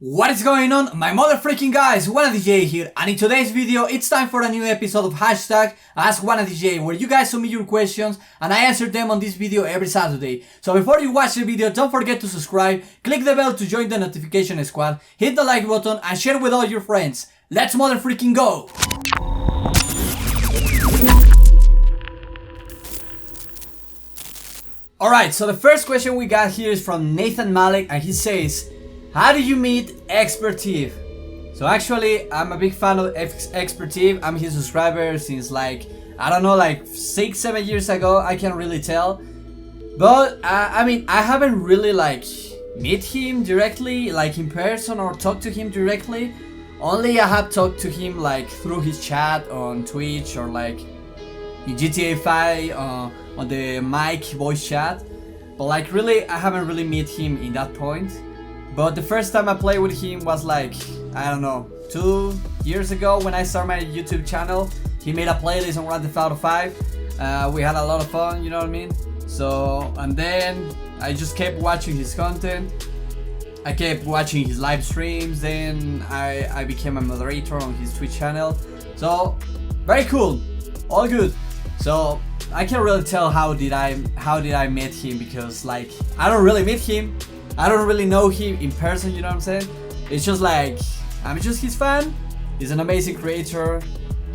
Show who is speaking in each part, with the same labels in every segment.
Speaker 1: What is going on, my mother freaking guys? WannaDJ here, and in today's video it's time for a new episode of hashtag AskWannaDJ, where you guys submit your questions and I answer them on this video every Saturday. So before you watch the video, don't forget to subscribe, click the bell to join the notification squad, hit the like button and share with all your friends. Let's mother freaking go! Alright, so the first question we got here is from Nathan Malik, and he says, how do you meet XpertThief? So actually, I'm a big fan of XpertThief. I'm his subscriber since like 6-7 years ago. I can't really tell, but I mean, I haven't really like meet him directly, like in person, or talked to him directly. Only I have talked to him like through his chat on Twitch or like in GTA 5 on the mic voice chat. But like really, I haven't really met him in that point. But the first time I played with him was like, I don't know, 2 years ago when I started my YouTube channel. He made a playlist on Grand Theft Auto 5. We had a lot of fun, you know what I mean? So, and then I just kept watching his content. I kept watching his live streams. Then I became a moderator on his Twitch channel. So, very cool, all good. So, I can't really tell how did I meet him, because like I don't really meet him. I don't really know him in person, you know what I'm saying? It's just like, I'm just his fan. He's an amazing creator,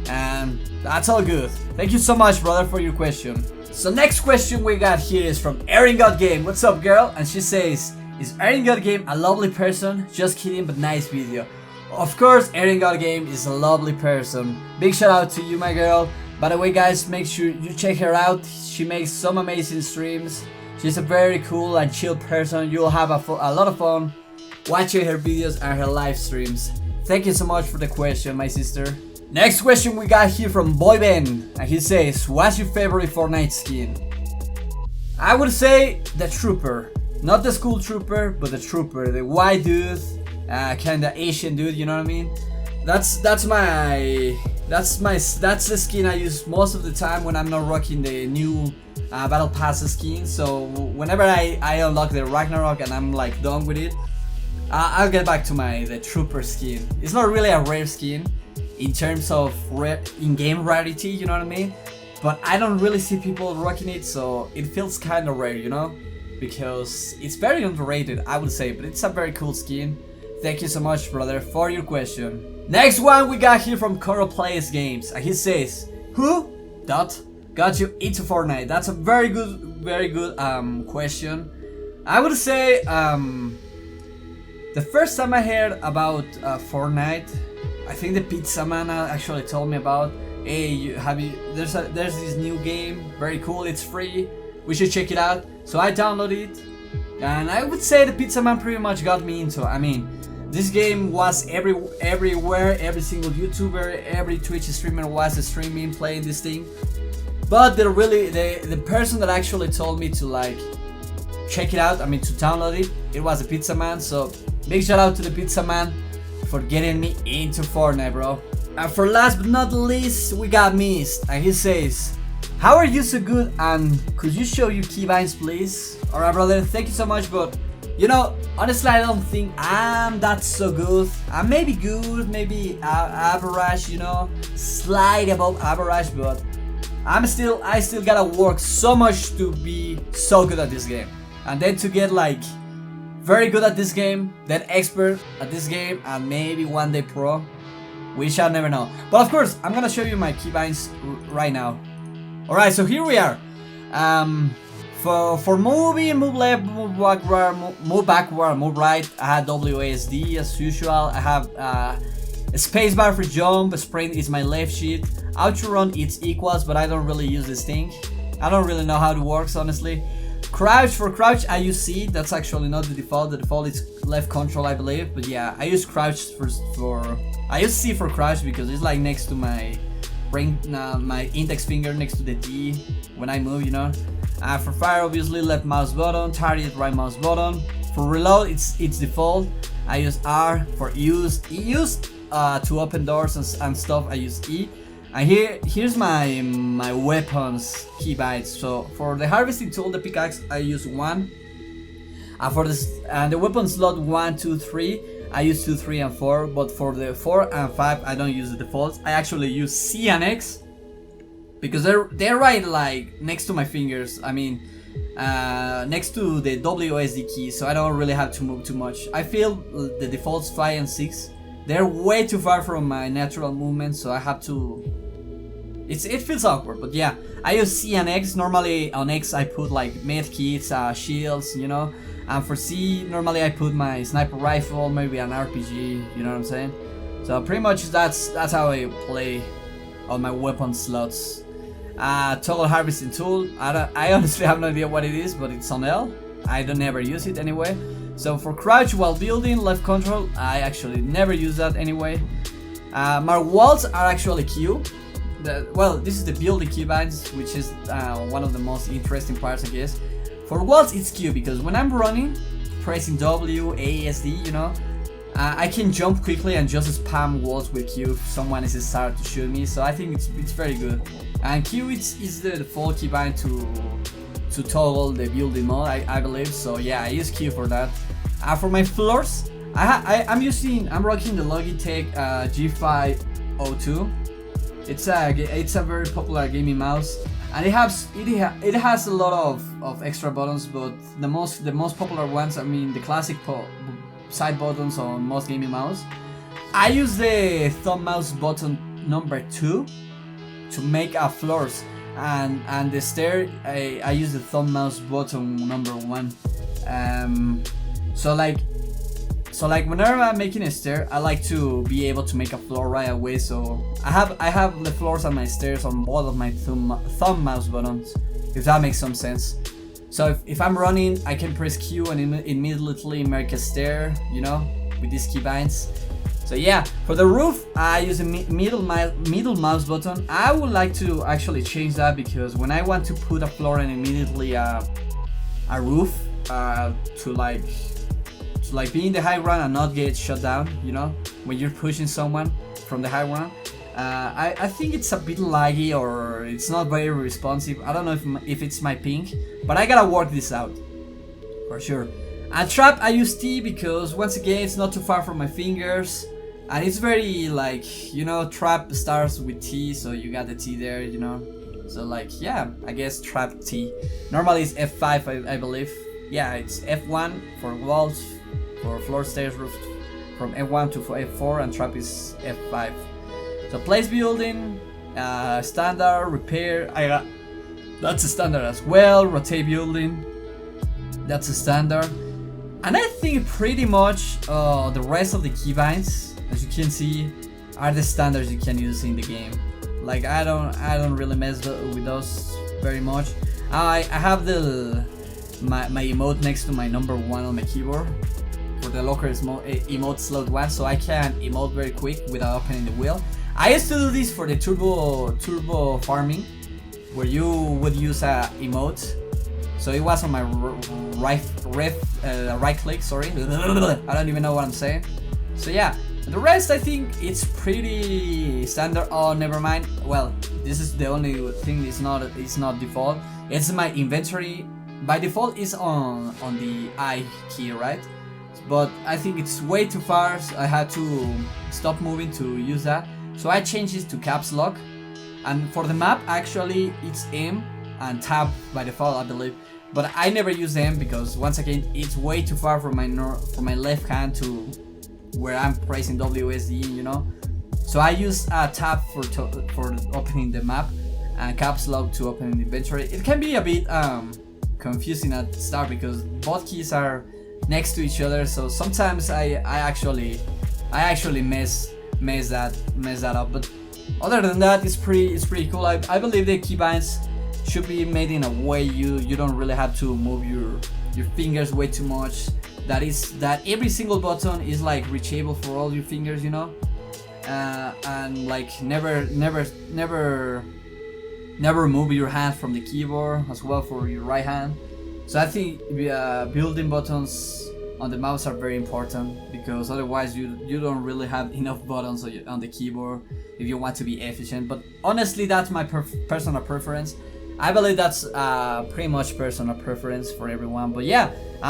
Speaker 1: and that's all good. Thank you so much, brother, for your question. So next question we got here is from ArynGotGame. What's up, girl? And she says, is ArynGotGame a lovely person? Just kidding, but nice video. Of course, ArynGotGame is a lovely person. Big shout out to you, my girl. By the way, guys, make sure you check her out. She makes some amazing streams. She's a very cool and chill person. You'll have a lot of fun watching her videos and her live streams. Thank you so much for the question, my sister. Next question we got here from BoyBen, and he says, what's your favorite FORTNITE skin? I would say the Trooper. Not the school trooper, but the Trooper. The white dude, kinda Asian dude, you know what I mean? That's the skin I use most of the time when I'm not rocking the new Battle Pass skin. So whenever I unlock the Ragnarok and I'm like done with it, I'll get back to the Trooper skin. It's not really a rare skin in terms of in-game rarity, you know what I mean? But I don't really see people rocking it, so it feels kind of rare, you know? Because it's very underrated, I would say, but it's a very cool skin. Thank you so much, brother, for your question. Next one we got here from Cora Plays Games, and he says, who got you into Fortnite? That's a very good question. I would say the first time I heard about Fortnite, I think the Pizza Man actually told me about, hey, there's this new game, very cool, it's free, we should check it out. So I downloaded it, and I would say the Pizza Man pretty much got me into it. I mean, this game was everywhere, every single YouTuber, every Twitch streamer was streaming, playing this thing. But the person that actually told me to like check it out, I mean to download it, it was the Pizza Man. So big shout out to the Pizza Man for getting me into Fortnite, bro. And for last but not least, we got Mist, and he says, how are you so good, and could you show your keybinds, please? Alright, brother, thank you so much, but you know, honestly, I don't think I'm that so good. I'm maybe good, maybe average, you know, slight above average, but I still gotta work so much to be so good at this game. And then to get like very good at this game, then expert at this game, and maybe one day pro. We shall never know. But of course, I'm gonna show you my keybinds right now. Alright, so here we are. For moving, move left, move backward, move right, I have WASD as usual. I have a spacebar for jump, sprint is my left shift, auto run it's equals, but I don't really use this thing. I don't really know how it works, honestly. Crouch, for crouch I use C, that's actually not the default. The default is left control, I believe, but yeah, I use crouch I use C for crouch because it's like next to my my index finger next to the D when I move, you know. For fire, obviously left mouse button, target right mouse button. For reload, it's default. I use R. For use, to open doors and stuff, I use E. And here's my weapons keybinds. So for the harvesting tool, the pickaxe, I use 1. For this, the weapon slot 1, 2, 3, I use 2, 3, and 4, but for the 4 and 5, I don't use the defaults. I actually use C and X because they're right like next to my fingers. I mean, next to the WSD key, so I don't really have to move too much. I feel the defaults 5 and 6, they're way too far from my natural movement, so I have to. It feels awkward, but yeah, I use C and X. Normally on X I put like med kits, shields, you know, and for C normally I put my sniper rifle, maybe an RPG, you know what I'm saying? So pretty much that's how I play on my weapon slots. Toggle harvesting tool, I honestly have no idea what it is, but it's on L. I don't ever use it anyway. So for crouch while building, left control, I actually never use that anyway. My walls are actually Q. Well, this is the building keybinds, which is one of the most interesting parts, I guess. For walls, it's Q because when I'm running, pressing W, ASD, you know, I can jump quickly and just spam walls with Q if someone is starting to shoot me. So I think it's very good. And Q is the default keybind to toggle the building mode, I believe. So yeah, I use Q for that. For my floors, I'm rocking the Logitech G502. It's a very popular gaming mouse, and it has a lot of extra buttons, but the most popular ones, I mean the classic side buttons on most gaming mouse. I use the thumb mouse button number 2 to make floors, and the stair I use the thumb mouse button number 1. So like whenever I'm making a stair, I like to be able to make a floor right away. So I have the floors and my stairs on both of my thumb mouse buttons, if that makes some sense. So if I'm running, I can press Q and immediately make a stair, you know, with these keybinds. So yeah, for the roof, I use the middle mouse button. I would like to actually change that because when I want to put a floor and immediately a roof to like be in the high ground and not get shot down, you know, when you're pushing someone from the high ground. I think it's a bit laggy or it's not very responsive. I don't know if it's my ping, but I gotta work this out for sure. And trap, I use T because once again it's not too far from my fingers, and it's very like, you know, trap starts with T, so you got the T there, you know. So like yeah, I guess trap T. Normally it's F5, I believe. Yeah, it's F1 for walls, for floor, stairs, roof, from F1 to F4, and trap is F5. So place building, standard, repair, that's a standard as well. Rotate building, that's a standard. And I think pretty much the rest of the keybinds, as you can see, are the standards you can use in the game. Like I don't really mess with those very much. I have my emote next to my number 1 on my keyboard for the locker emote slot 1, so I can emote very quick without opening the wheel. I used to do this for the turbo farming, where you would use a emote. So it was on my right click. Sorry, I don't even know what I'm saying. So yeah, the rest I think it's pretty standard. Oh, never mind. Well, this is the only thing. It's not default. It's my inventory. By default is on the I key, right? But I think it's way too far, so I had to stop moving to use that. So I changed it to caps lock. And for the map, actually it's M and tab by default, I believe. But I never use M because once again it's way too far from my left hand to where I'm pressing WSD, you know. So I use a tab for opening the map and caps lock to open the inventory. It can be a bit confusing at the start because both keys are next to each other, so sometimes I actually mess that up. But other than that, it's pretty cool. I believe the keybinds should be made in a way you don't really have to move your fingers way too much. That every single button is like reachable for all your fingers, you know, and like never move your hand from the keyboard as well for your right hand. So I think building buttons on the mouse are very important because otherwise you don't really have enough buttons on the keyboard if you want to be efficient. But honestly, that's my personal preference. I believe that's pretty much personal preference for everyone. But yeah,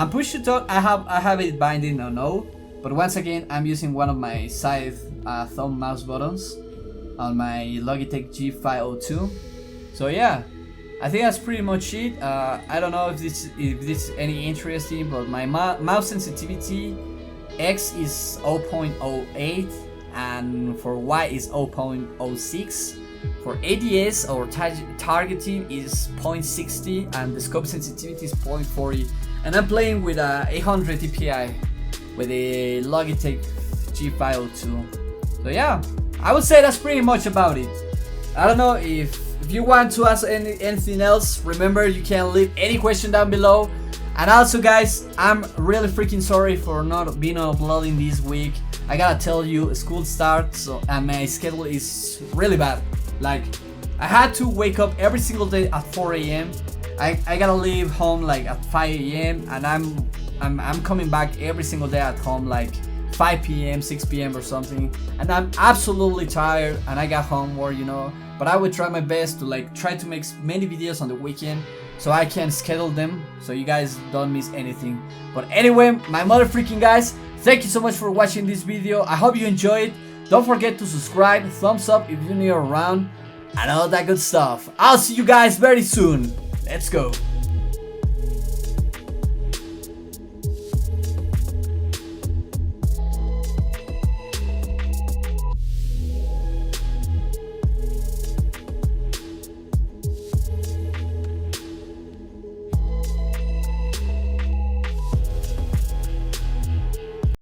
Speaker 1: push to talk. I have it binding on O. But once again, I'm using one of my side thumb mouse buttons on my Logitech G502. So yeah, I think that's pretty much it. I don't know if this is any interesting, but my mouse sensitivity X is 0.08 and for Y is 0.06. For ADS or targeting is 0.60 and the scope sensitivity is 0.40. And I'm playing with a 800 DPI with a Logitech G502. So yeah, I would say that's pretty much about it. I don't know if you want to ask anything else. Remember, you can leave any question down below. And also guys, I'm really freaking sorry for not being uploading this week. I gotta tell you, school starts and my schedule is really bad. Like, I had to wake up every single day at 4 AM. I gotta leave home like at 5 AM and I'm coming back every single day at home like 5 PM, 6 PM or something. And I'm absolutely tired and I got homework, you know. But I would try my best to like try to make many videos on the weekend so I can schedule them so you guys don't miss anything. But anyway, my mother freaking guys, thank you so much for watching this video. I hope you enjoyed. Don't forget to subscribe, thumbs up if you're new around, and all that good stuff. I'll see you guys very soon. Let's go.